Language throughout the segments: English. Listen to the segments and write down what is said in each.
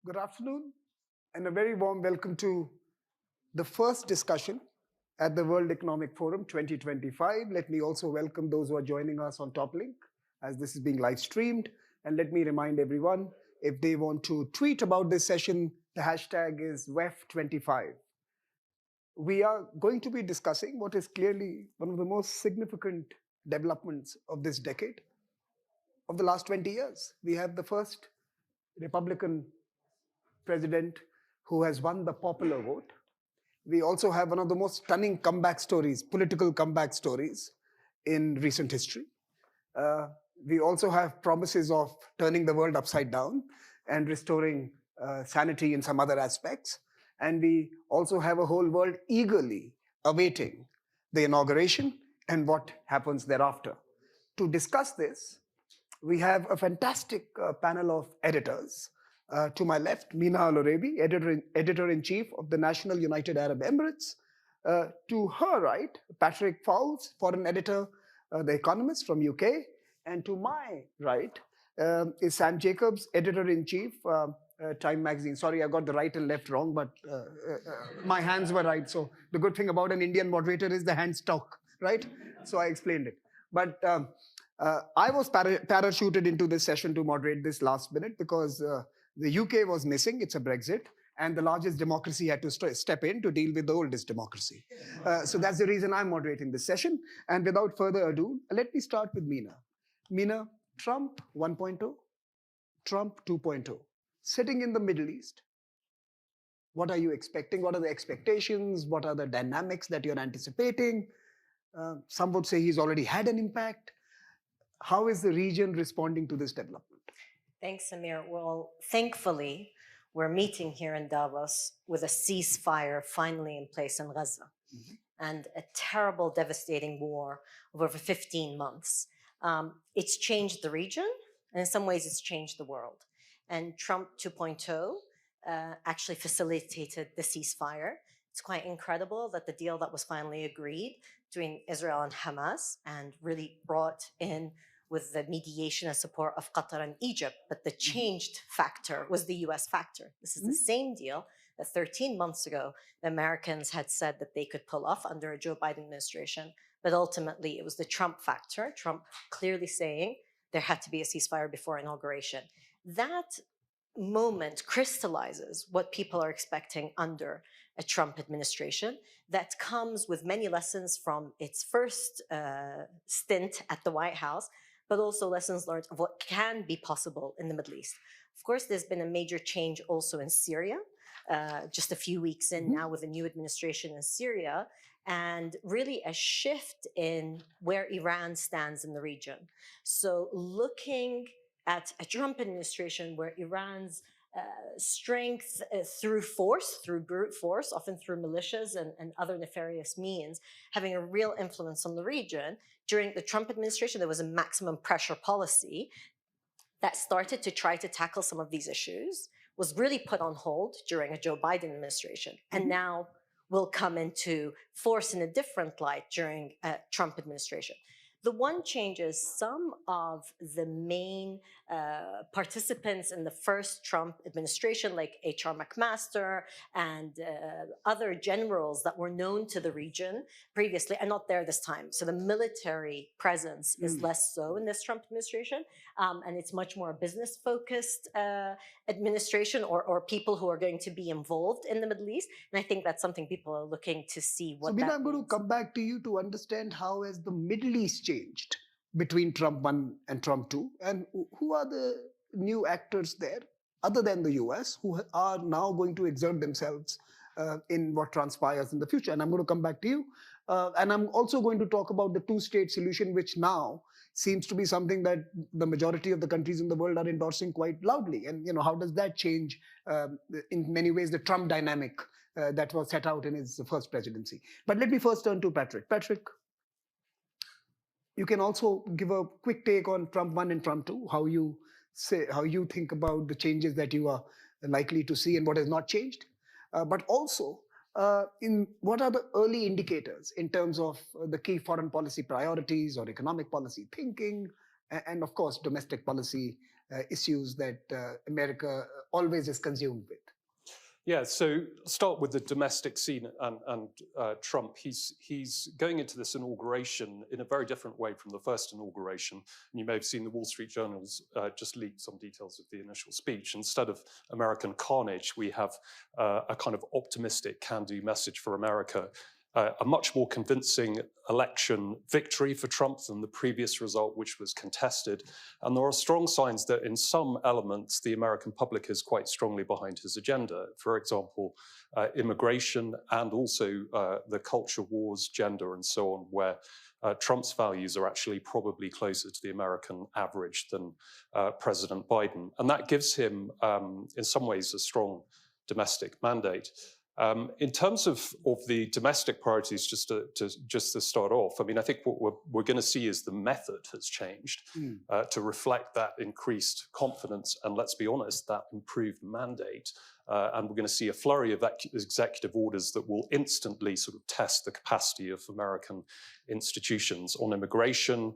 Good afternoon, and a very warm welcome to the first discussion at the World Economic Forum 2025. Let me also welcome those who are joining us on Toplink, as this is being live streamed. And let me remind everyone, if they want to tweet about this session, the hashtag is WEF25. We are going to be discussing what is clearly one of the most significant developments of this decade, of the last 20 years. We have the first Republican president who has won the popular vote. We also have one of the most stunning comeback stories, political comeback stories in recent history. We also have promises of turning the world upside down and restoring sanity in some other aspects. And we also have a whole world eagerly awaiting the inauguration and what happens thereafter. To discuss this, we have a fantastic panel of editors. To my left, Mina Al-Oraibi, editor-in-chief of the National United Arab Emirates. To her right, Patrick Foulis, foreign editor, The Economist from UK. And to my right is Sam Jacobs, editor-in-chief, Time magazine. Sorry, I got the right and left wrong, but my hands were right. So the good thing about an Indian moderator is the hands talk, right? So I explained it. But I was parachuted into this session to moderate this last minute because the UK was missing, it's a Brexit, and the largest democracy had to step in to deal with the oldest democracy. So that's the reason I'm moderating this session. And without further ado, let me start with Mina. Mina, Trump 1.0, Trump 2.0, sitting in the Middle East. What are you expecting? What are the expectations? What are the dynamics that you're anticipating? Some would say he's already had an impact. How is the region responding to this development? Thanks, Samir. Well, thankfully, we're meeting here in Davos with a ceasefire finally in place in Gaza and a terrible, devastating war of over 15 months. It's changed the region, and in some ways, it's changed the world. And Trump 2.0 actually facilitated the ceasefire. It's quite incredible that the deal that was finally agreed between Israel and Hamas and really brought in with the mediation and support of Qatar and Egypt, but the changed factor was the US factor. This is the same deal that 13 months ago, the Americans had said that they could pull off under a Joe Biden administration, but ultimately it was the Trump factor, Trump clearly saying there had to be a ceasefire before inauguration. That moment crystallizes what people are expecting under a Trump administration that comes with many lessons from its first stint at the White House, but also lessons learned of what can be possible in the Middle East. Of course, there's been a major change also in Syria, just a few weeks in now with a new administration in Syria, and really a shift in where Iran stands in the region. So looking at a Trump administration where Iran's strength through force, through brute force, often through militias and other nefarious means, having a real influence on the region. During the Trump administration, there was a maximum pressure policy that started to try to tackle some of these issues, was really put on hold during a Joe Biden administration, and now will come into force in a different light during a Trump administration. The one change is some of the main participants in the first Trump administration, like H.R. McMaster and other generals that were known to the region previously, are not there this time. So the military presence is less so in this Trump administration, and it's much more a business-focused administration or people who are going to be involved in the Middle East. And I think that's something people are looking to see what that means. So, Mina, I'm going to come back to you to understand how has the Middle East changed between Trump 1 and Trump 2, and who are the new actors there, other than the US, who are now going to exert themselves in what transpires in the future. And I'm going to come back to you. And I'm also going to talk about the two-state solution, which now seems to be something that the majority of the countries in the world are endorsing quite loudly. And how does that change, in many ways, the Trump dynamic that was set out in his first presidency? But let me first turn to Patrick. Patrick, you can also give a quick take on Trump 1 and Trump 2, how you think about the changes that you are likely to see and what has not changed. But also, in what are the early indicators in terms of the key foreign policy priorities or economic policy thinking, and of course, domestic policy issues that America always is consumed with? Yeah, so start with the domestic scene and Trump. He's going into this inauguration in a very different way from the first inauguration. And you may have seen the Wall Street Journal's just leaked some details of the initial speech. Instead of American carnage, we have a kind of optimistic can-do message for America. A much more convincing election victory for Trump than the previous result, which was contested. And there are strong signs that in some elements, the American public is quite strongly behind his agenda. For example, immigration and also the culture wars, gender and so on, where Trump's values are actually probably closer to the American average than President Biden. And that gives him, in some ways, a strong domestic mandate. In terms of the domestic priorities, just to start off, I mean, I think what we're going to see is the method has changed to reflect that increased confidence and, let's be honest, that improved mandate. And we're going to see a flurry of executive orders that will instantly sort of test the capacity of American institutions on immigration.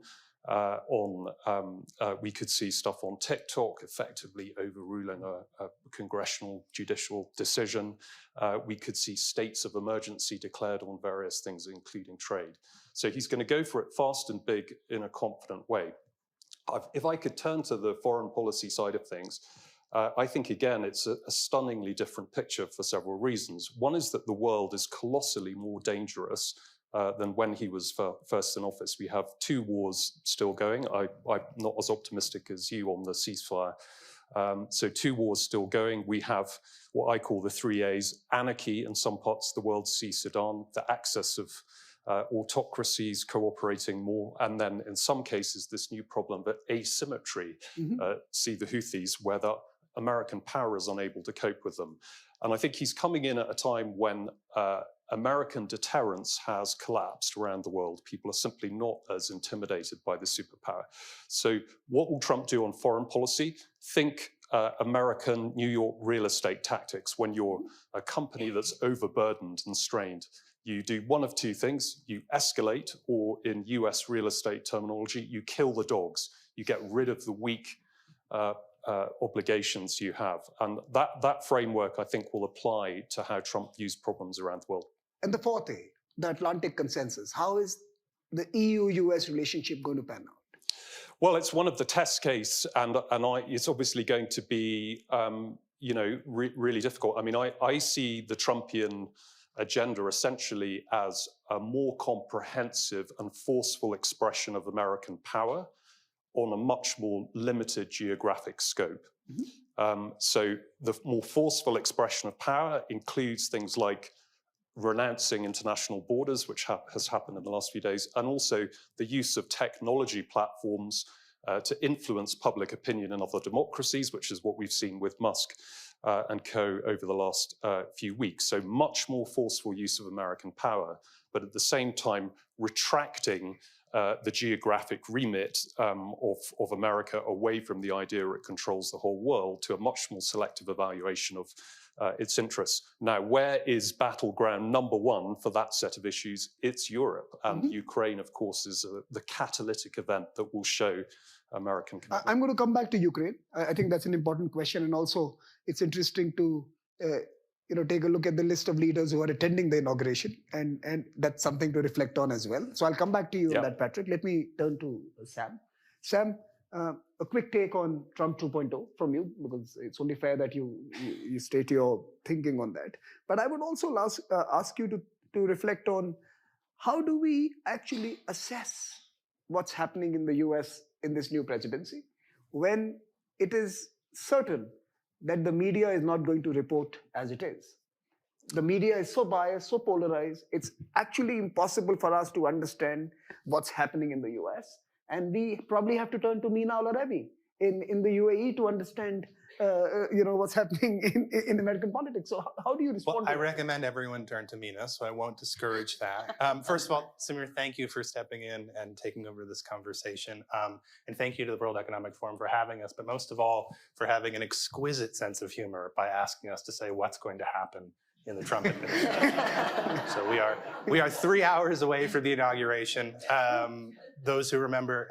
We could see stuff on TikTok effectively overruling a congressional judicial decision. We could see states of emergency declared on various things, including trade. So he's going to go for it fast and big in a confident way. If I could turn to the foreign policy side of things, I think, again, it's a stunningly different picture for several reasons. One is that the world is colossally more dangerous than when he was first in office. We have 2 wars still going. I'm not as optimistic as you on the ceasefire. So 2 wars still going. We have what I call the 3 A's: anarchy in some parts of the world, see Sudan, the access of autocracies cooperating more, and then in some cases this new problem of asymmetry, see the Houthis, where the American power is unable to cope with them. And I think he's coming in at a time when American deterrence has collapsed around the world. People are simply not as intimidated by the superpower. So what will Trump do on foreign policy? Think American New York real estate tactics. When you're a company that's overburdened and strained, you do one of 2 things. You escalate, or in US real estate terminology, you kill the dogs. You get rid of the weak obligations you have. And that framework, I think, will apply to how Trump views problems around the world. And the 4th A, the Atlantic consensus, how is the EU-US relationship going to pan out? Well, it's one of the test case, and it's obviously going to be, really difficult. I mean, I see the Trumpian agenda essentially as a more comprehensive and forceful expression of American power on a much more limited geographic scope. So the more forceful expression of power includes things like renouncing international borders, which has happened in the last few days, and also the use of technology platforms to influence public opinion in other democracies, which is what we've seen with Musk and co over the last few weeks. So much more forceful use of American power, but at the same time retracting the geographic remit of America away from the idea it controls the whole world to a much more selective evaluation of its interests. Now, where is battleground number 1 for that set of issues? It's Europe. And Ukraine, of course, is the catalytic event that will show American commitment. I'm going to come back to Ukraine. I think that's an important question. And also, it's interesting to take a look at the list of leaders who are attending the inauguration. And that's something to reflect on as well. So I'll come back to you on that, Patrick. Let me turn to Sam. Sam, a quick take on Trump 2.0 from you, because it's only fair that you state your thinking on that. But I would also ask you to reflect on how do we actually assess what's happening in the US in this new presidency when it is certain that the media is not going to report as it is. The media is so biased, so polarized, it's actually impossible for us to understand what's happening in the US. And we probably have to turn to Mina Al-Oraibi in the UAE to understand what's happening in American politics. So how do you respond to I recommend everyone turn to Mina, so I won't discourage that. First of all, Samir, thank you for stepping in and taking over this conversation. And thank you to the World Economic Forum for having us, but most of all, for having an exquisite sense of humor by asking us to say what's going to happen in the Trump administration. So we are 3 hours away from the inauguration. Those who remember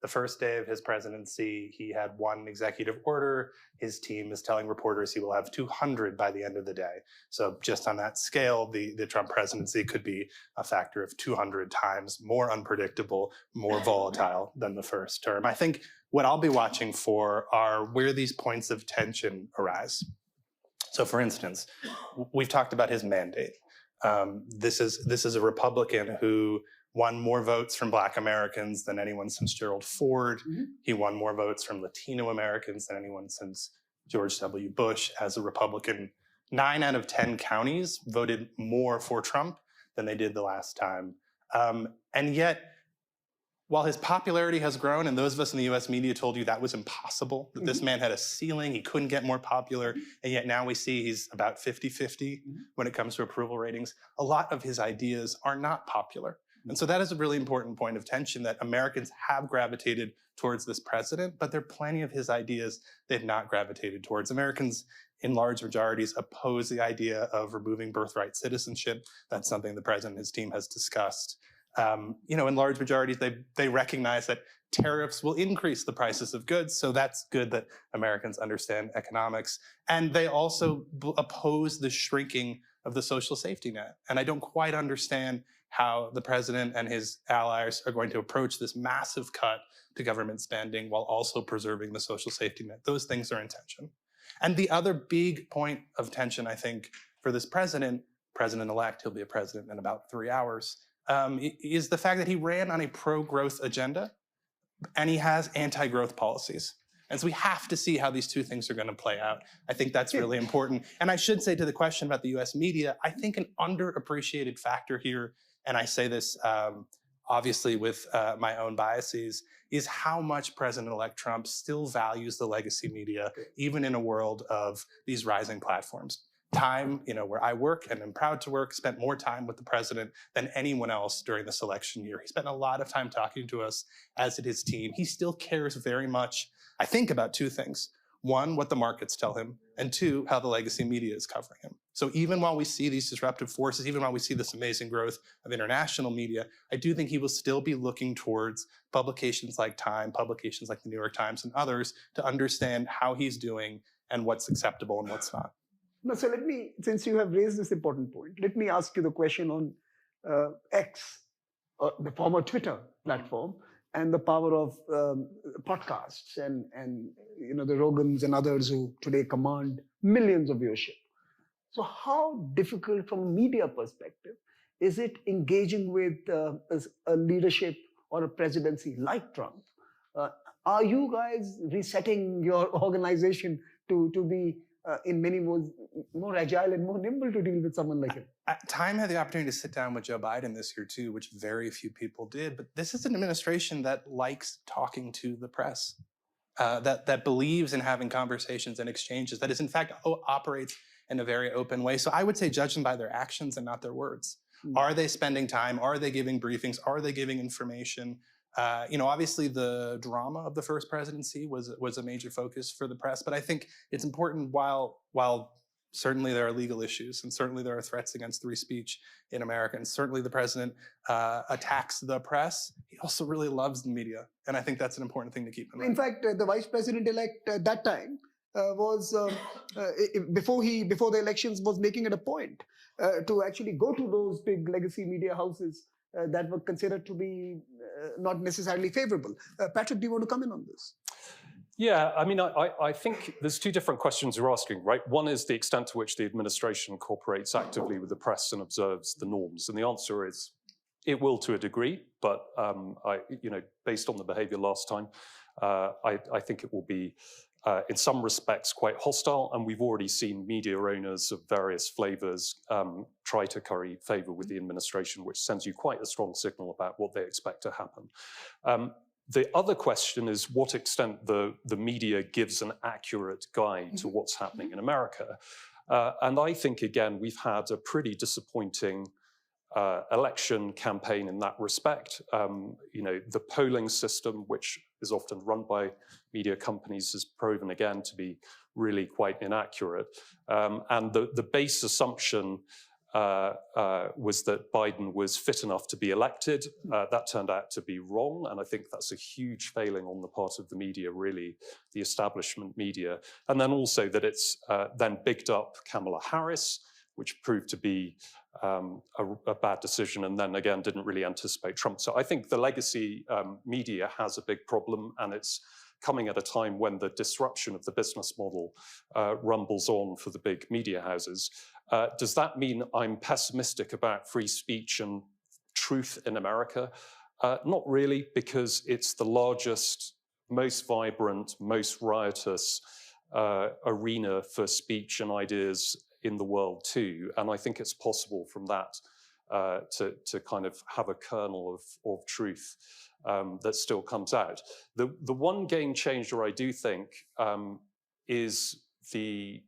The first day of his presidency, he had one executive order. His team is telling reporters he will have 200 by the end of the day. So just on that scale, the Trump presidency could be a factor of 200 times more unpredictable, more volatile than the first term. I think what I'll be watching for are where these points of tension arise. So for instance, we've talked about his mandate. This is a Republican who won more votes from Black Americans than anyone since Gerald Ford. He won more votes from Latino Americans than anyone since George W. Bush. As a Republican, 9 out of 10 counties voted more for Trump than they did the last time. And yet, while his popularity has grown, and those of us in the US media told you that was impossible, that this man had a ceiling, he couldn't get more popular, and yet now we see he's about 50-50 when it comes to approval ratings. A lot of his ideas are not popular. And so that is a really important point of tension, that Americans have gravitated towards this president, but there are plenty of his ideas they've not gravitated towards. Americans in large majorities oppose the idea of removing birthright citizenship. That's something the president and his team has discussed. In large majorities, they recognize that tariffs will increase the prices of goods. So that's good that Americans understand economics. And they also oppose the shrinking of the social safety net. And I don't quite understand how the president and his allies are going to approach this massive cut to government spending while also preserving the social safety net. Those things are in tension. And the other big point of tension, I think, for this president-elect, he'll be a president in about 3 hours, is the fact that he ran on a pro-growth agenda and he has anti-growth policies. And so we have to see how these two things are going to play out. I think that's really important. And I should say, to the question about the US media, I think an underappreciated factor here, and I say this obviously with my own biases, is how much President-elect Trump still values the legacy media, even in a world of these rising platforms. Time, where I work and am proud to work, spent more time with the president than anyone else during this election year. He spent a lot of time talking to us, as did his team. He still cares very much, I think, about two things. One, what the markets tell him, and two, how the legacy media is covering him. So even while we see these disruptive forces, even while we see this amazing growth of international media, I do think he will still be looking towards publications like Time, publications like the New York Times and others, to understand how he's doing and what's acceptable and what's not. No, so let me, since you have raised this important point, let me ask you the question on X, the former Twitter platform, and the power of podcasts and the Rogans and others who today command millions of viewership. So how difficult from a media perspective is it engaging with a leadership or a presidency like Trump? Are you guys resetting your organization to be in many ways more agile and more nimble to deal with someone like him? Time had the opportunity to sit down with Joe Biden this year too, which very few people did. But this is an administration that likes talking to the press, that believes in having conversations and exchanges, that is in fact operates in a very open way. So I would say judge them by their actions and not their words. Are they spending time? Are they giving briefings? Are they giving information? Obviously the drama of the first presidency was a major focus for the press, but I think it's important while certainly there are legal issues and certainly there are threats against free speech in America, and certainly the president attacks the press, he also really loves the media. And I think that's an important thing to keep in mind. In fact, the vice president-elect at that time was, before the elections, was making it a point to actually go to those big legacy media houses that were considered to be not necessarily favorable. Patrick, do you want to come in on this? Yeah, I mean, I think there's two different questions you're asking, right? One is the extent to which the administration cooperates actively with the press and observes the norms. And the answer is it will to a degree, but based on the behavior last time, I think it will be in some respects quite hostile, and we've already seen media owners of various flavors try to curry favor with the administration, which sends you quite a strong signal about what they expect to happen. The other question is what extent the media gives an accurate guide to what's happening in America. And I think, again, we've had a pretty disappointing election campaign in that respect. The polling system, which is often run by media companies, has proven again to be really quite inaccurate. And the base assumption was that Biden was fit enough to be elected. That turned out to be wrong, and I think that's a huge failing on the part of the media, really, the establishment media. And then also that it's then bigged up Kamala Harris, which proved to be a bad decision, and then again didn't really anticipate Trump. So I think the legacy media has a big problem, and it's coming at a time when the disruption of the business model rumbles on for the big media houses. Does that mean I'm pessimistic about free speech and truth in America? Not really, because it's the largest, most vibrant, most riotous arena for speech and ideas in the world too. And I think it's possible from that to kind of have a kernel of truth that still comes out. The one game changer I do think is the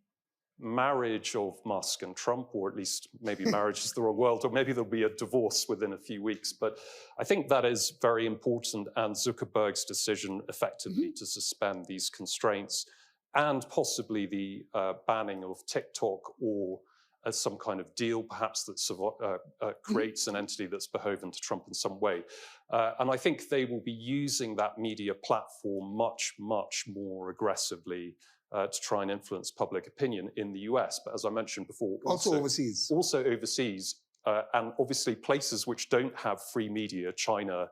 marriage of Musk and Trump, or at least maybe marriage is the wrong word, or maybe there'll be a divorce within a few weeks. But I think that is very important, and Zuckerberg's decision effectively to suspend these constraints and possibly the banning of TikTok, or as some kind of deal perhaps that creates an entity that's beholden to Trump in some way. And I think they will be using that media platform much, much more aggressively to try and influence public opinion in the US. But as I mentioned before, also overseas. Also overseas, and obviously places which don't have free media, China,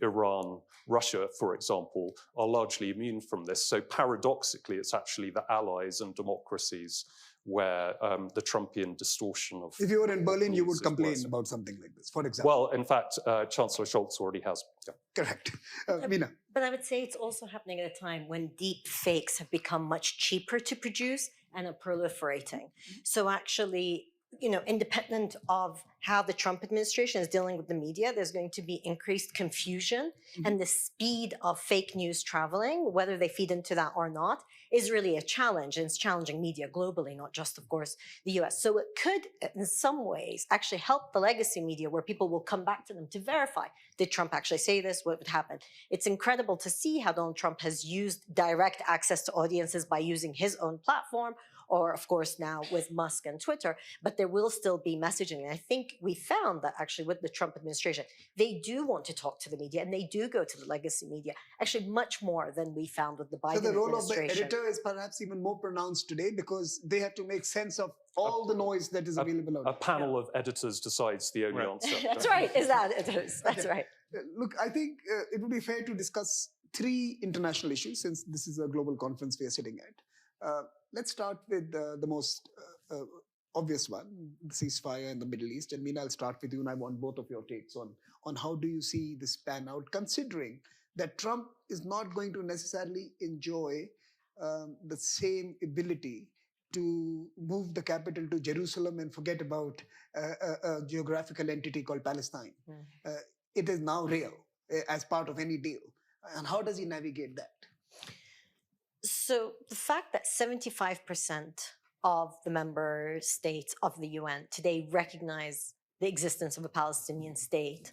Iran, Russia, for example, are largely immune from this. So paradoxically, it's actually the allies and democracies where the Trumpian distortion of... If you were in Berlin, you would complain about something like this, for example. Well, in fact, Chancellor Scholz already has. Yeah. Correct. Mina. But I would say it's also happening at a time when deep fakes have become much cheaper to produce and are proliferating. So actually, independent of how the Trump administration is dealing with the media, there's going to be increased confusion, and the speed of fake news traveling, whether they feed into that or not, is really a challenge, and it's challenging media globally, not just, of course, the US. So it could, in some ways, actually help the legacy media, where people will come back to them to verify, did Trump actually say this? What would happen? It's incredible to see how Donald Trump has used direct access to audiences by using his own platform, or of course now with Musk and Twitter, but there will still be messaging. And I think we found that actually with the Trump administration, they do want to talk to the media, and they do go to the legacy media, actually much more than we found with the Biden administration. So the role of the editor is perhaps even more pronounced today, because they have to make sense of all the noise that is available out there. A panel of editors decides the only answer. That's right, that's right. Look, I think it would be fair to discuss 3 international issues, since this is a global conference we are sitting at. Let's start with the most obvious one, the ceasefire in the Middle East. And Mina, I'll start with you, and I want both of your takes on how do you see this pan out, considering that Trump is not going to necessarily enjoy the same ability to move the capital to Jerusalem and forget about a geographical entity called Palestine. It is now real as part of any deal. And how does he navigate that? So the fact that 75% of the member states of the UN today recognize the existence of a Palestinian state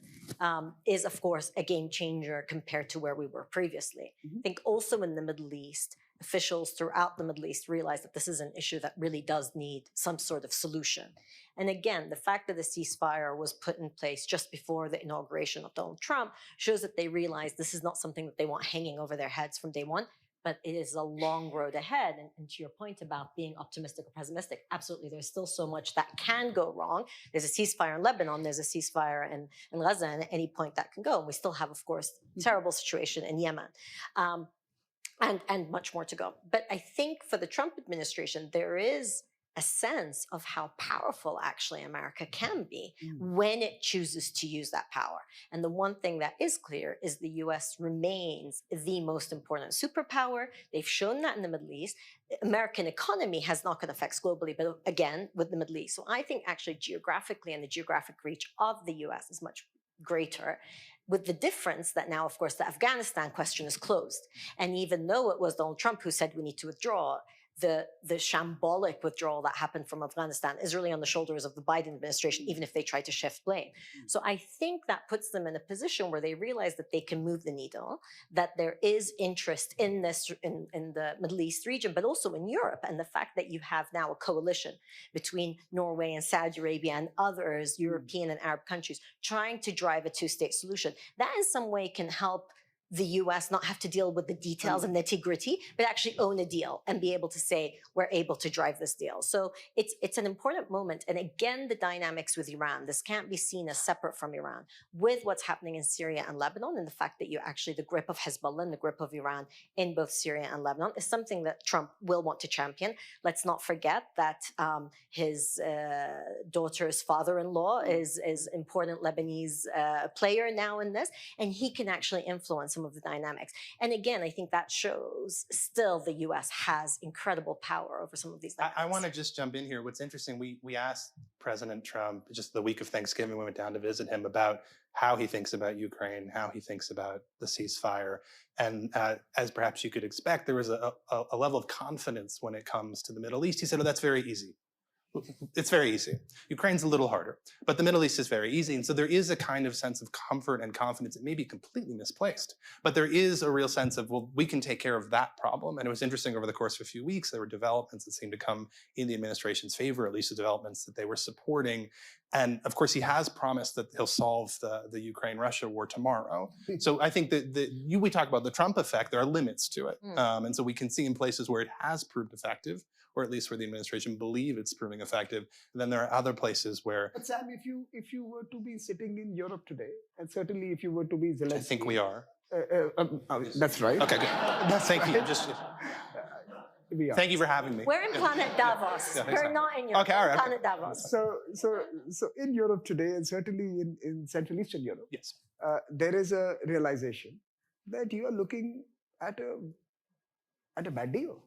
is, of course, a game changer compared to where we were previously. I think also in the Middle East, officials throughout the Middle East realize that this is an issue that really does need some sort of solution. And again, the fact that the ceasefire was put in place just before the inauguration of Donald Trump shows that they realize this is not something that they want hanging over their heads from day one, but it is a long road ahead. And to your point about being optimistic or pessimistic, absolutely, there's still so much that can go wrong. There's a ceasefire in Lebanon, there's a ceasefire in Gaza, and at any point that can go. And we still have, of course, terrible situation in Yemen. And much more to go. But I think for the Trump administration, there is a sense of how powerful actually America can be when it chooses to use that power. And the one thing that is clear is the US remains the most important superpower. They've shown that in the Middle East. American economy has knock-on effects globally, but again, with the Middle East. So I think actually geographically and the geographic reach of the US is much greater, with the difference that now, of course, the Afghanistan question is closed. And even though it was Donald Trump who said we need to withdraw, the shambolic withdrawal that happened from Afghanistan is really on the shoulders of the Biden administration, even if they try to shift blame. So I think that puts them in a position where they realize that they can move the needle, that there is interest in this, in the Middle East region, but also in Europe. And the fact that you have now a coalition between Norway and Saudi Arabia and others, European and Arab countries, trying to drive a two-state solution, that in some way can help the US not have to deal with the details and nitty-gritty, but actually own a deal and be able to say, we're able to drive this deal. So it's an important moment. And again, the dynamics with Iran, this can't be seen as separate from Iran, with what's happening in Syria and Lebanon, and the fact that you actually, the grip of Hezbollah and the grip of Iran in both Syria and Lebanon is something that Trump will want to champion. Let's not forget that his daughter's father-in-law is important Lebanese player now in this, and he can actually influence some of the dynamics. And again, I think that shows still the US has incredible power over some of these dynamics. I want to just jump in here. What's interesting, we asked President Trump just the week of Thanksgiving, we went down to visit him about how he thinks about Ukraine, how he thinks about the ceasefire. And as perhaps you could expect, there was a level of confidence when it comes to the Middle East. He said, oh, that's very easy. It's very easy. Ukraine's a little harder, but the Middle East is very easy. And so there is a kind of sense of comfort and confidence. It may be completely misplaced, but there is a real sense of, well, we can take care of that problem. And it was interesting over the course of a few weeks, there were developments that seemed to come in the administration's favor, at least the developments that they were supporting. And of course, he has promised that he'll solve the Ukraine-Russia war tomorrow. So I think that we talk about the Trump effect, there are limits to it. And so we can see in places where it has proved effective, or at least where the administration believe it's proving effective. And then there are other places where... But Sam, if you were to be sitting in Europe today, and certainly if you were to be Zelensky... I think we are. That's right. Okay, good. Thank you. Thank you for having me. We're in Planet Davos. We're not in Europe. Okay, all right. Planet Davos. So in Europe today, and certainly in Central Eastern Europe, yes, there is a realization that you are looking at a bad deal.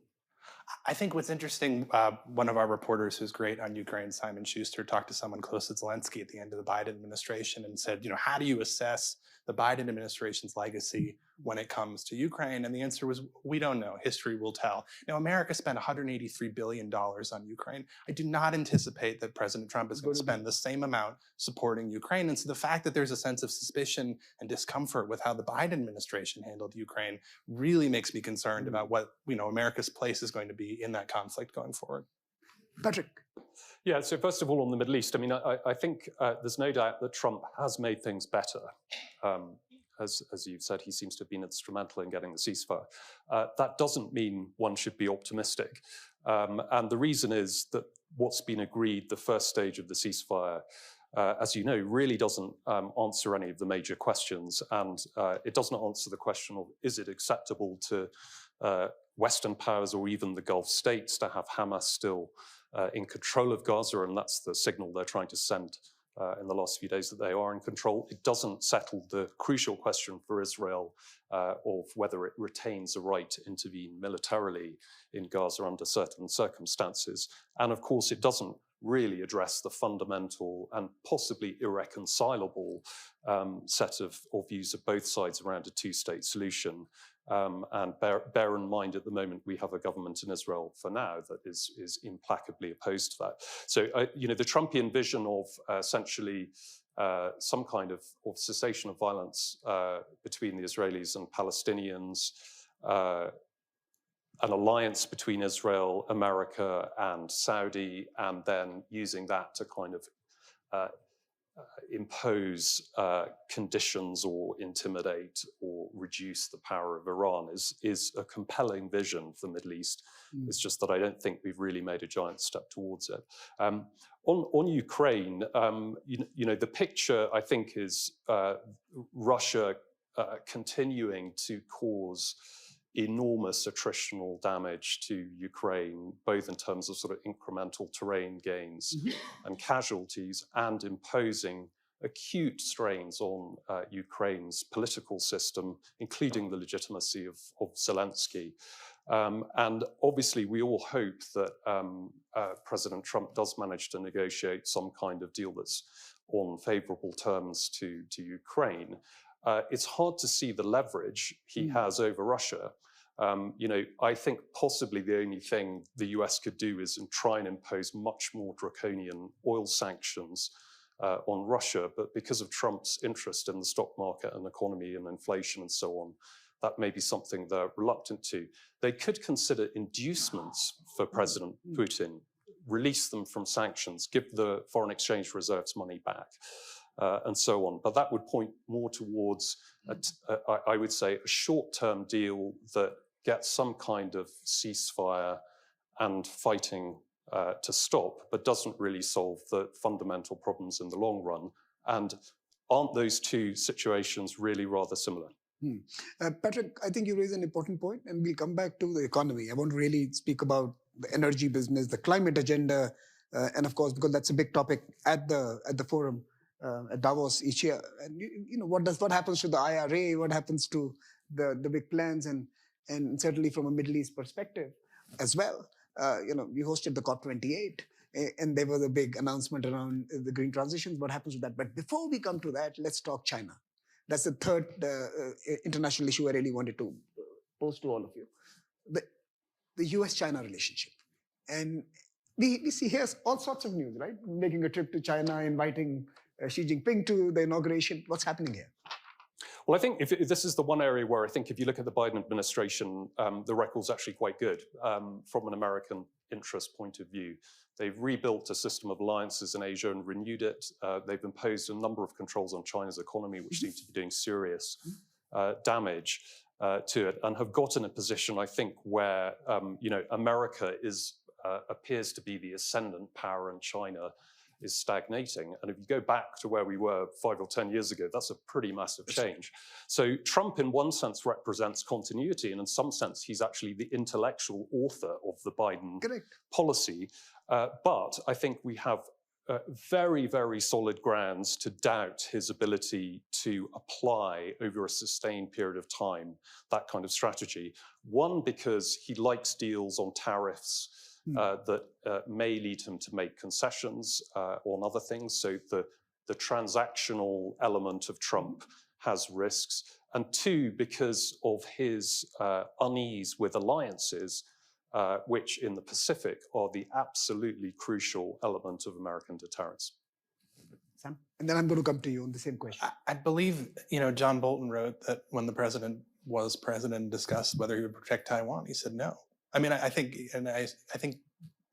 I think what's interesting, one of our reporters who's great on Ukraine, Simon Schuster, talked to someone close to Zelensky at the end of the Biden administration and said, how do you assess the Biden administration's legacy when it comes to Ukraine? And the answer was, we don't know. History will tell. Now, America spent $183 billion on Ukraine. I do not anticipate that President Trump is going to spend the same amount supporting Ukraine. And so the fact that there's a sense of suspicion and discomfort with how the Biden administration handled Ukraine really makes me concerned about what America's place is going to be in that conflict going forward. Patrick. Yeah, so first of all, on the Middle East, I think there's no doubt that Trump has made things better. As you've said, he seems to have been instrumental in getting the ceasefire. That doesn't mean one should be optimistic. And the reason is that what's been agreed, the first stage of the ceasefire, as you know, really doesn't answer any of the major questions. And it doesn't answer the question of, is it acceptable to Western powers or even the Gulf states to have Hamas still in control of Gaza, and that's the signal they're trying to send in the last few days that they are in control. It doesn't settle the crucial question for Israel of whether it retains a right to intervene militarily in Gaza under certain circumstances. And of course, it doesn't really address the fundamental and possibly irreconcilable set of views of both sides around a two-state solution. And bear in mind, at the moment, we have a government in Israel for now that is implacably opposed to that. So, the Trumpian vision of essentially some kind of cessation of violence between the Israelis and Palestinians, an alliance between Israel, America, and Saudi, and then using that to kind of impose conditions or intimidate or reduce the power of Iran is a compelling vision for the Middle East. It's just that I don't think we've really made a giant step towards it. On Ukraine, the picture, I think, is Russia continuing to cause enormous attritional damage to Ukraine, both in terms of sort of incremental terrain gains and casualties, and imposing acute strains on Ukraine's political system, including the legitimacy of Zelensky. And obviously, we all hope that President Trump does manage to negotiate some kind of deal that's on favorable terms to Ukraine. It's hard to see the leverage he has over Russia. I think possibly the only thing the US could do is try and impose much more draconian oil sanctions on Russia. But because of Trump's interest in the stock market and economy and inflation and so on, that may be something they're reluctant to. They could consider inducements for President Putin, release them from sanctions, give the foreign exchange reserves money back, and so on. But that would point more towards, I would say, a short-term deal that gets some kind of ceasefire and fighting to stop, but doesn't really solve the fundamental problems in the long run. And aren't those two situations really rather similar? Patrick, I think you raise an important point, and we'll come back to the economy. I want to really speak about the energy business, the climate agenda, and of course, because that's a big topic at the forum at Davos each year. And what happens to the IRA? What happens to the big plans, and certainly from a Middle East perspective as well. We hosted the COP28, and there was a big announcement around the green transitions. What happens with that? But before we come to that, let's talk China. That's the third international issue I really wanted to pose to all of you. The US-China relationship. And we see here all sorts of news, right? Making a trip to China, inviting Xi Jinping to the inauguration. What's happening here? Well, I think if this is the one area where I think if you look at the Biden administration, the record's actually quite good from an American interest point of view. They've rebuilt a system of alliances in Asia and renewed it. They've imposed a number of controls on China's economy, which seem to be doing serious damage to it, and have got in a position, I think, where America appears to be the ascendant power, and China is stagnating. And if you go back to where we were 5 or 10 years ago, that's a pretty massive change. So Trump, in one sense, represents continuity, and in some sense, he's actually the intellectual author of the Biden policy. But I think we have very, very solid grounds to doubt his ability to apply over a sustained period of time that kind of strategy. One, because he likes deals on tariffs that may lead him to make concessions on other things. So the transactional element of Trump has risks. And two, because of his unease with alliances, which in the Pacific are the absolutely crucial element of American deterrence. Sam? And then I'm going to come to you on the same question. I believe, John Bolton wrote that when the president was president and discussed whether he would protect Taiwan, he said no. I mean, I think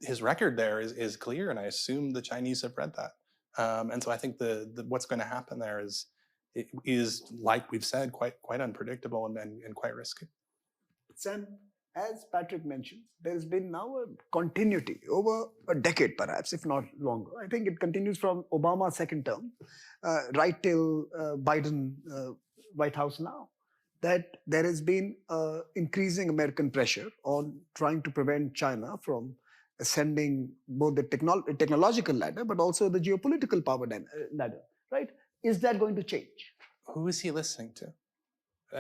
his record there is clear, and I assume the Chinese have read that. And so I think what's going to happen there is like we've said, quite unpredictable and quite risky. Sam, as Patrick mentioned, there's been now a continuity over a decade, perhaps, if not longer. I think it continues from Obama's second term right till Biden White House now, that there has been increasing American pressure on trying to prevent China from ascending both the technological ladder, but also the geopolitical power ladder, right? Is that going to change? Who is he listening to?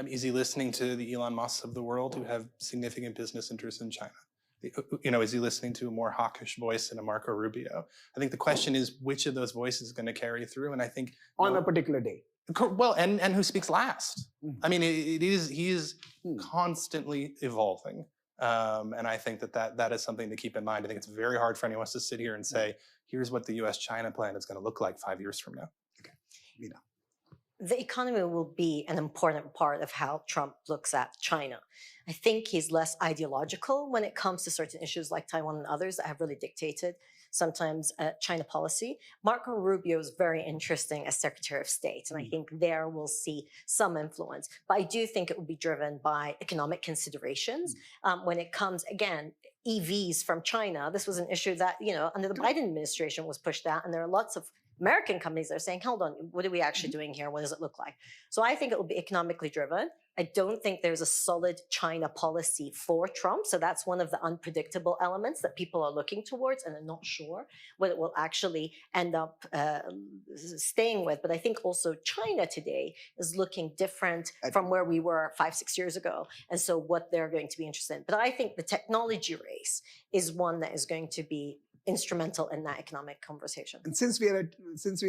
Is he listening to the Elon Musks of the world who have significant business interests in China? Is he listening to a more hawkish voice than a Marco Rubio? I think the question is which of those voices is going to carry through, and I think on a particular day. Well, and who speaks last? I mean, he is constantly evolving, and I think that is something to keep in mind. I think it's very hard for anyone to sit here and say, here's what the U.S.-China plan is going to look like 5 years from now. Okay, Mina. The economy will be an important part of how Trump looks at China. I think he's less ideological when it comes to certain issues like Taiwan and others that have really dictated sometimes China policy. Marco Rubio is very interesting as Secretary of State, and I think there we'll see some influence. But I do think it will be driven by economic considerations. When it comes, again, EVs from China, this was an issue that, under the Biden administration was pushed out, and there are lots of American companies that are saying, hold on, what are we actually doing here? What does it look like? So I think it will be economically driven. I don't think there's a solid China policy for Trump. So that's one of the unpredictable elements that people are looking towards, and I'm not sure what it will actually end up staying with. But I think also China today is looking different from where we were 5-6 years ago. And so what they're going to be interested in. But I think the technology race is one that is going to be instrumental in that economic conversation. And since we are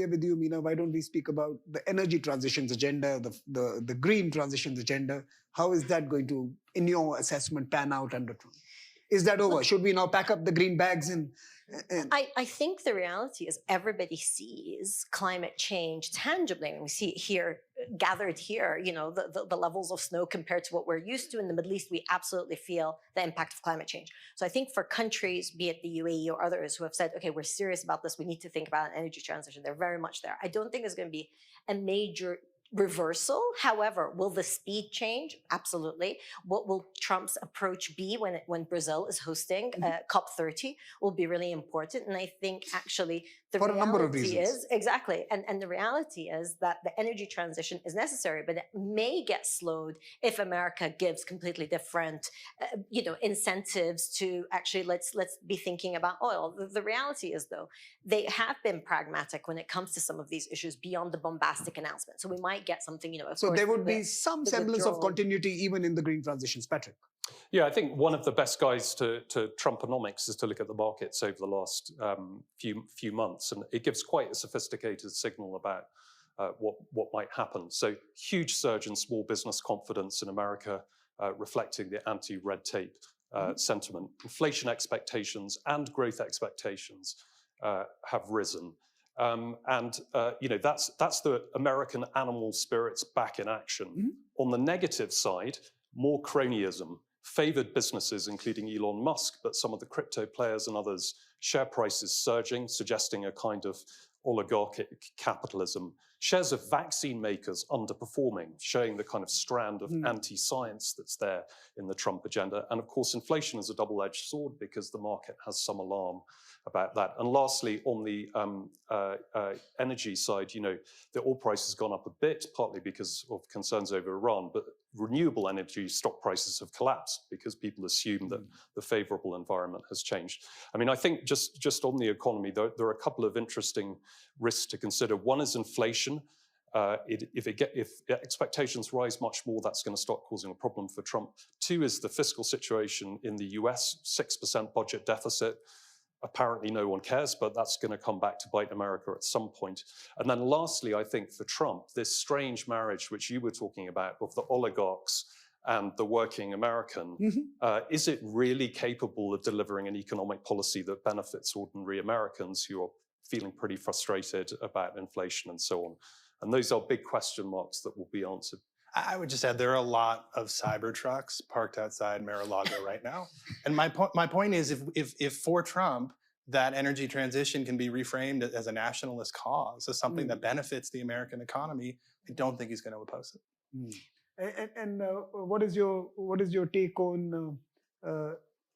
with you, Mina, why don't we speak about the energy transitions agenda, the green transitions agenda? How is that going to, in your assessment, pan out under Trump? Is that over? Should we now pack up the green bags and I think the reality is everybody sees climate change tangibly. And we see it here, gathered here, the levels of snow compared to what we're used to in the Middle East. We absolutely feel the impact of climate change. So I think for countries, be it the UAE or others, who have said, okay, we're serious about this, we need to think about an energy transition, they're very much there. I don't think there's going to be a major reversal. However, will the speed change? Absolutely. What will Trump's approach be when Brazil is hosting COP30 will be really important. And I think actually the for a number of reality reasons. is exactly, and the reality is that the energy transition is necessary, but it may get slowed if America gives completely different, incentives to actually let's be thinking about oil. The reality is though, they have been pragmatic when it comes to some of these issues beyond the bombastic announcement. So we might get something, of so course, there would be some semblance of continuity even in the green transitions, Patrick. Yeah, I think one of the best guides to Trumponomics is to look at the markets over the last few months, and it gives quite a sophisticated signal about what might happen. So huge surge in small business confidence in America, reflecting the anti-red tape sentiment. Inflation expectations and growth expectations have risen. That's the American animal spirits back in action. On the negative side, more cronyism, favored businesses, including Elon Musk, but some of the crypto players and others, share prices surging, suggesting a kind of oligarchic capitalism. Shares of vaccine makers underperforming, showing the kind of strand of anti-science that's there in the Trump agenda. And of course, inflation is a double-edged sword because the market has some alarm about that. And lastly, on the energy side, the oil price has gone up a bit, partly because of concerns over Iran, but renewable energy stock prices have collapsed because people assume that the favorable environment has changed. I mean, I think just on the economy, there are a couple of interesting risks to consider. One is inflation. If expectations rise much more, that's going to start causing a problem for Trump. Two is the fiscal situation in the US, 6% budget deficit. Apparently no one cares, but that's going to come back to bite America at some point. And then lastly, I think for Trump, this strange marriage, which you were talking about, of the oligarchs and the working American, is it really capable of delivering an economic policy that benefits ordinary Americans who are feeling pretty frustrated about inflation and so on? And those are big question marks that will be answered. I would just add there are a lot of cyber trucks parked outside Mar-a-Lago right now. And my point is, if for Trump, that energy transition can be reframed as a nationalist cause, as something that benefits the American economy, I don't think he's going to oppose it. And what is your take on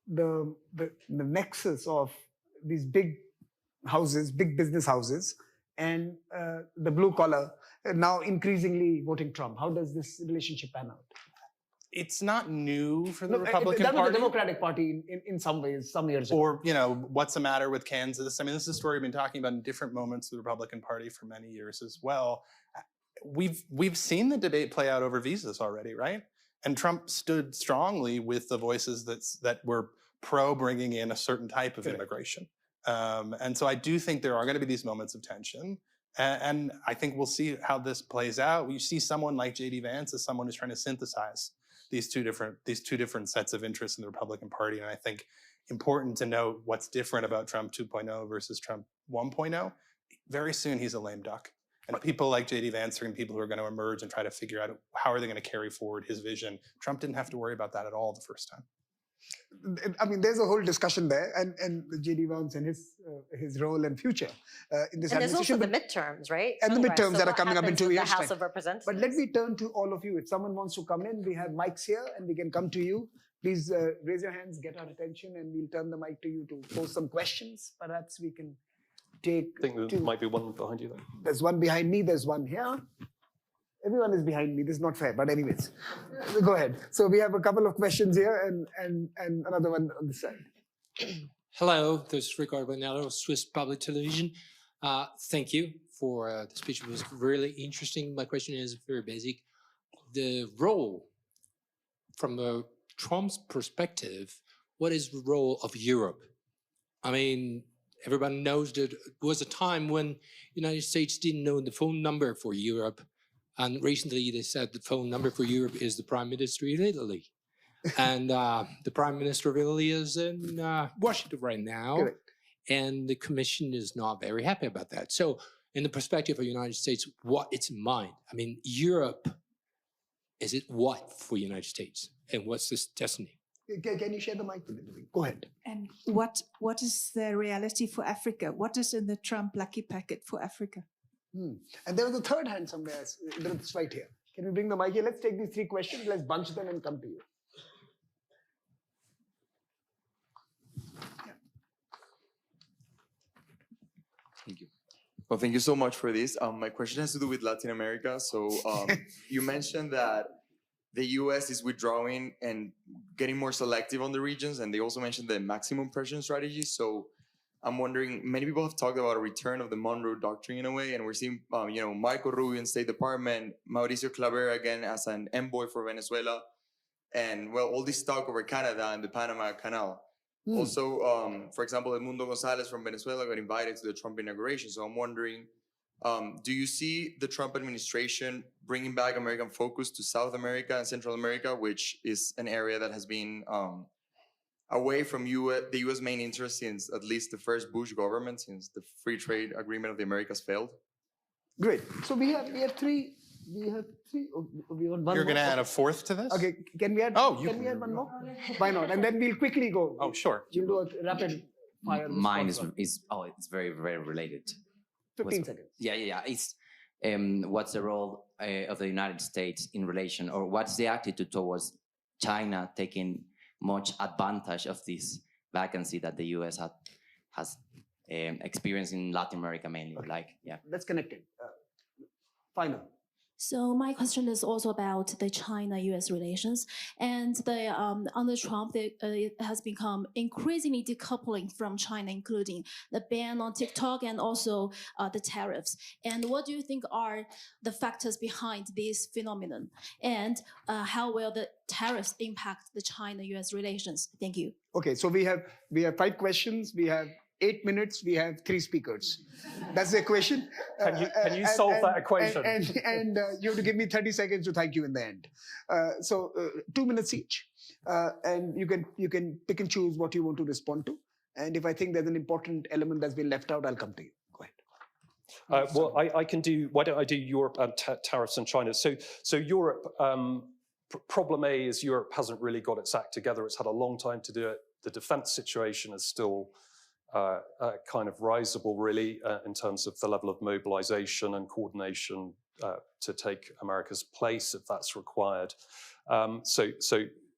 the nexus of these big houses, big business houses, and the blue collar now increasingly voting Trump? How does this relationship pan out? It's not new for the Republican Party. Party. The Democratic Party in some ways, some years ago. Or, what's the matter with Kansas? I mean, this is a story we've been talking about in different moments of the Republican Party for many years as well. We've seen the debate play out over visas already, right? And Trump stood strongly with the voices that were pro bringing in a certain type of immigration. And so I do think there are going to be these moments of tension. And I think we'll see how this plays out. You see someone like J.D. Vance as someone who's trying to synthesize these two different sets of interests in the Republican Party. And I think important to note what's different about Trump 2.0 versus Trump 1.0. Very soon he's a lame duck. And people like J.D. Vance are people who are going to emerge and try to figure out how are they going to carry forward his vision. Trump didn't have to worry about that at all the first time. I mean, there's a whole discussion there, and J.D. Vance and his role and future in this administration. And there's also the midterms, right? And the midterms that are coming up in 2 years' the House time. of Representatives. But let me turn to all of you. If someone wants to come in, we have mics here, and we can come to you. Please raise your hands, get our attention, and we'll turn the mic to you to pose some questions. Perhaps we can take. I think there might be one behind you there. There's one behind me. There's one here. Everyone is behind me. This is not fair, but anyways, go ahead. So we have a couple of questions here and another one on the side. Hello, this is Ricardo Bonello, Swiss Public Television. Thank you for the speech. It was really interesting. My question is very basic. The role, from Trump's perspective, what is the role of Europe? I mean, everybody knows that it was a time when the United States didn't know the phone number for Europe. And recently they said the phone number for Europe is the Prime Minister of Italy. And the Prime Minister of Italy is in Washington right now. Correct. And the Commission is not very happy about that. So in the perspective of the United States, what it's in mind? I mean, Europe, is it what for the United States? And what's this destiny? Can you share the mic with me? Go ahead. And what is the reality for Africa? What is in the Trump lucky packet for Africa? And there was a third hand somewhere. It's right here. Can we bring the mic here? Let's take these three questions. Let's bunch them and come to you. Thank you. Well, thank you so much for this. My question has to do with Latin America. So you mentioned that the US is withdrawing and getting more selective on the regions, and they also mentioned the maximum pressure strategy. So I'm wondering, many people have talked about a return of the Monroe Doctrine in a way, and we're seeing, Marco Rubio in State Department, Mauricio Claver again as an envoy for Venezuela, and well, all this talk over Canada and the Panama Canal. Also, for example, Edmundo Gonzalez from Venezuela got invited to the Trump inauguration. So I'm wondering, do you see the Trump administration bringing back American focus to South America and Central America, which is an area that has been away from the U.S. main interest since at least the first Bush government, since the free trade agreement of the Americas failed? Great. So we have three. We have three. We want one You're going to more. add a fourth to this? Okay. Can we add? Oh, can we add one more? Why not? And then we'll quickly go. Oh, sure. We'll do a rapid fire. Mine response. it's very, very related. 15 seconds. Yeah. It's what's the role of the United States in relation, or what's the attitude towards China taking much advantage of this vacancy that the U.S. has experienced in Latin America mainly? Okay. Let's connect it. Final. So my question is also about the China-U.S. relations, and under Trump, it has become increasingly decoupling from China, including the ban on TikTok and also the tariffs. And what do you think are the factors behind this phenomenon? And how will the tariffs impact the China-U.S. relations? Thank you. Okay, so we have 5 questions. We have 8 minutes. We have 3 speakers. That's the equation. Can you solve that equation? And you have to give me 30 seconds to thank you in the end. So 2 minutes each, and you can pick and choose what you want to respond to. And if I think there's an important element that's been left out, I'll come to you. Go ahead. Well, I can do. Why don't I do Europe and tariffs and China? So Europe. Problem A is Europe hasn't really got its act together. It's had a long time to do it. The defense situation is still kind of risible, really, in terms of the level of mobilization and coordination to take America's place if that's required. So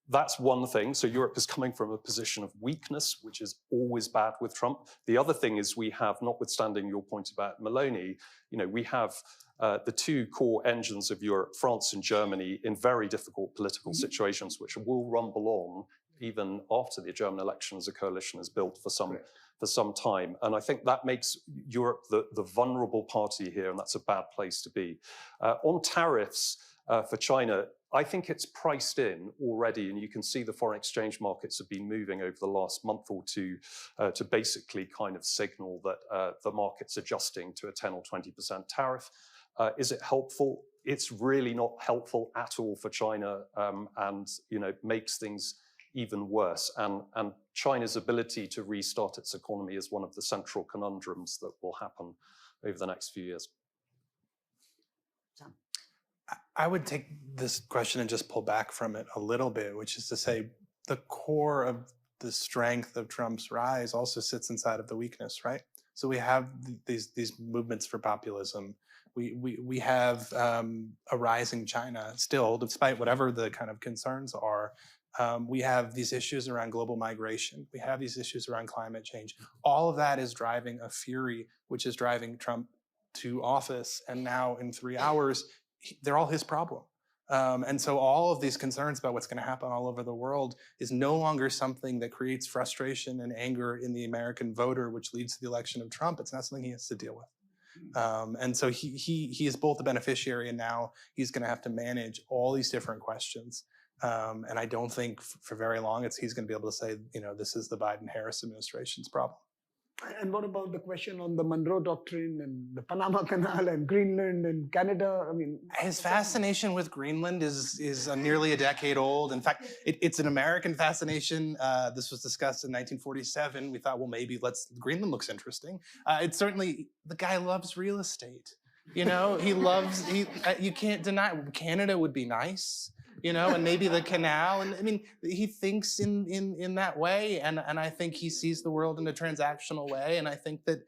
that's one thing. So Europe is coming from a position of weakness, which is always bad with Trump. The other thing is we have, notwithstanding your point about Meloni, we have the 2 core engines of Europe, France and Germany, in very difficult political situations, which will rumble on even after the German election as a coalition is built for some time. And I think that makes Europe the vulnerable party here, and that's a bad place to be. On tariffs for China, I think it's priced in already, and you can see the foreign exchange markets have been moving over the last month or two to basically kind of signal that the market's adjusting to a 10 or 20% tariff. Is it helpful? It's really not helpful at all for China, and makes things even worse. And China's ability to restart its economy is one of the central conundrums that will happen over the next few years. I would take this question and just pull back from it a little bit, which is to say the core of the strength of Trump's rise also sits inside of the weakness, right? So we have these movements for populism. We have a rising China still, despite whatever the kind of concerns are. We have these issues around global migration. We have these issues around climate change. All of that is driving a fury, which is driving Trump to office. And now in 3 hours, they're all his problem. And so all of these concerns about what's going to happen all over the world is no longer something that creates frustration and anger in the American voter, which leads to the election of Trump. It's not something he has to deal with. And so he is both the beneficiary, and now he's going to have to manage all these different questions. And I don't think for very long he's going to be able to say, this is the Biden-Harris administration's problem. And what about the question on the Monroe Doctrine and the Panama Canal and Greenland and Canada? I mean, his fascination with Greenland is nearly a decade old. In fact, it's an American fascination. This was discussed in 1947. We thought, well, maybe Greenland looks interesting. It's certainly, the guy loves real estate. You know, you can't deny, Canada would be nice. You know, and maybe the canal, and I mean, he thinks in that way, and I think he sees the world in a transactional way, and I think that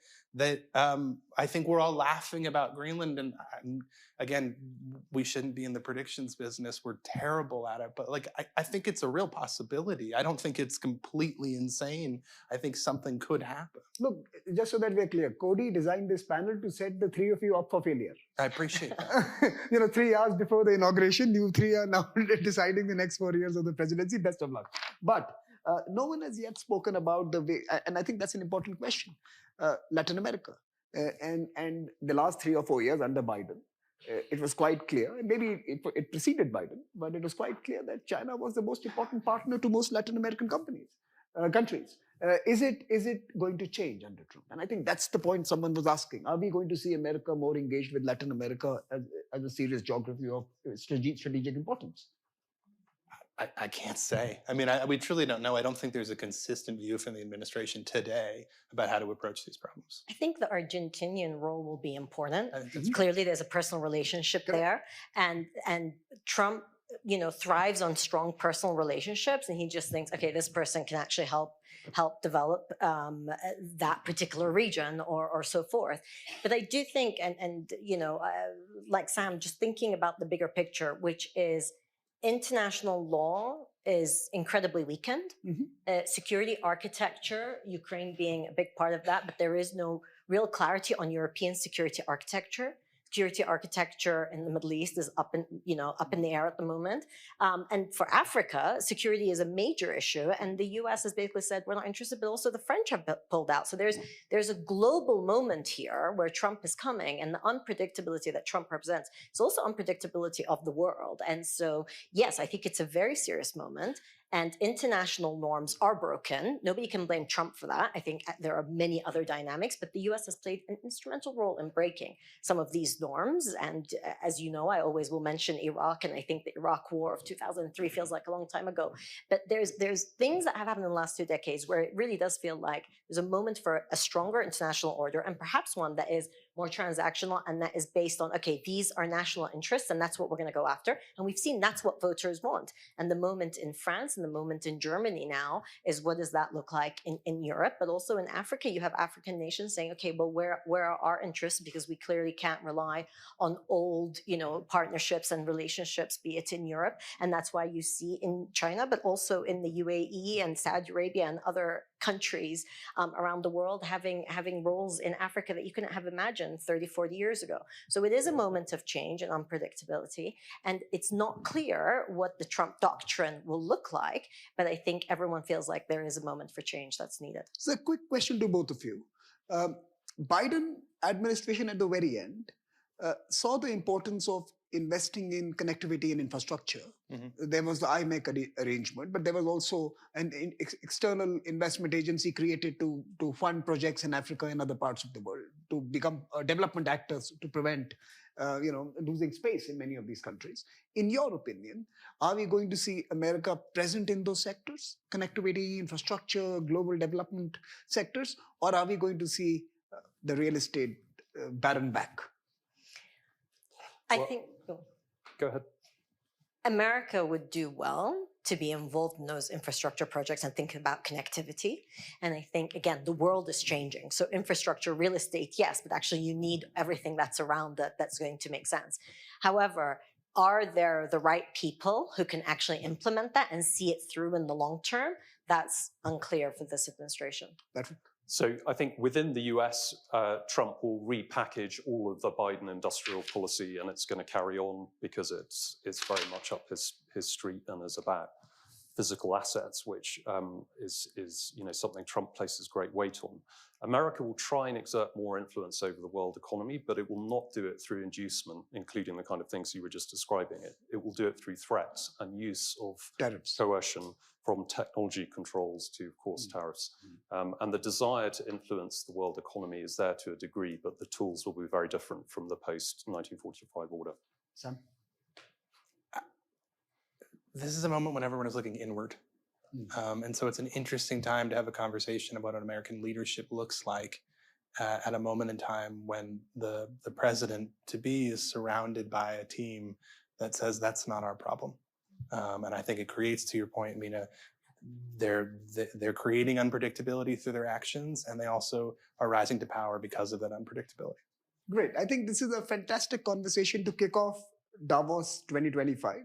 I think we're all laughing about Greenland, and again, we shouldn't be in the predictions business. We're terrible at it, but like I think it's a real possibility. I don't think it's completely insane. I think something could happen. Look, just so that we're clear, Cody designed this panel to set the three of you up for failure. I appreciate that. You know, 3 hours before the inauguration, you three are now deciding the next 4 years of the presidency. Best of luck. But no one has yet spoken about the way, and I think that's an important question, Latin America. And the last 3 or 4 years under Biden, it was quite clear, and maybe it preceded Biden, but it was quite clear that China was the most important partner to most Latin American countries. Is it going to change under Trump? And I think that's the point someone was asking. Are we going to see America more engaged with Latin America as a serious geography of strategic importance? I can't say. I mean, we truly don't know. I don't think there's a consistent view from the administration today about how to approach these problems. I think the Argentinian role will be important. Clearly, there's a personal relationship there, and Trump, you know, thrives on strong personal relationships, and he just thinks, okay, this person can actually help develop that particular region or so forth. But I do think, and you know, like Sam, just thinking about the bigger picture, which is international law is incredibly weakened. Security architecture, Ukraine being a big part of that, but there is no real clarity on European security architecture. Security architecture in the Middle East is up in the air at the moment. And for Africa, security is a major issue. And the US has basically said, we're not interested, but also the French have pulled out. So there's a global moment here where Trump is coming, and the unpredictability that Trump represents is also unpredictability of the world. And so, yes, I think it's a very serious moment. And international norms are broken. Nobody can blame Trump for that. I think there are many other dynamics, but the US has played an instrumental role in breaking some of these norms. And as you know, I always will mention Iraq, and I think the Iraq War of 2003 feels like a long time ago. But there's things that have happened in the last 2 decades where it really does feel like there's a moment for a stronger international order, and perhaps one that is more transactional and that is based on, okay, these are national interests and that's what we're going to go after. And we've seen that's what voters want. And the moment in France and the moment in Germany now is, what does that look like in Europe? But also in Africa, you have African nations saying, okay, well, where are our interests? Because we clearly can't rely on old, you know, partnerships and relationships, be it in Europe. And that's why you see in China, but also in the UAE and Saudi Arabia and other countries around the world having roles in Africa that you couldn't have imagined 30, 40 years ago. So it is a moment of change and unpredictability. And it's not clear what the Trump doctrine will look like, but I think everyone feels like there is a moment for change that's needed. So a quick question to both of you. Biden administration at the very end saw the importance of investing in connectivity and infrastructure. There was the IMEC arrangement, but there was also an external investment agency created to fund projects in Africa and other parts of the world, to become development actors to prevent losing space in many of these countries. In your opinion, are we going to see America present in those sectors, connectivity, infrastructure, global development sectors, or are we going to see the real estate baron back? I think. Go ahead. America would do well to be involved in those infrastructure projects and think about connectivity. And I think, again, the world is changing. So infrastructure, real estate, yes, but actually you need everything that's around that that's going to make sense. However, are there the right people who can actually implement that and see it through in the long term? That's unclear for this administration. So I think within the US, Trump will repackage all of the Biden industrial policy, and it's going to carry on because it's very much up his street and is about physical assets, which is something Trump places great weight on. America will try and exert more influence over the world economy, but it will not do it through inducement, including the kind of things you were just describing. It will do it through threats and use of Tariffs. coercion, from technology controls to, of course, tariffs. And the desire to influence the world economy is there to a degree, but the tools will be very different from the post-1945 order. Sam? This is a moment when everyone is looking inward. And so it's an interesting time to have a conversation about what American leadership looks like at a moment in time when the president-to-be is surrounded by a team that says that's not our problem. And I think it creates, to your point, Mina, they're creating unpredictability through their actions, and they also are rising to power because of that unpredictability. Great. I think this is a fantastic conversation to kick off Davos 2025.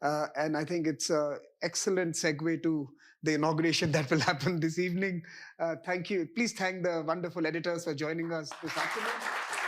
And I think it's an excellent segue to the inauguration that will happen this evening. Thank you. Please thank the wonderful editors for joining us this afternoon.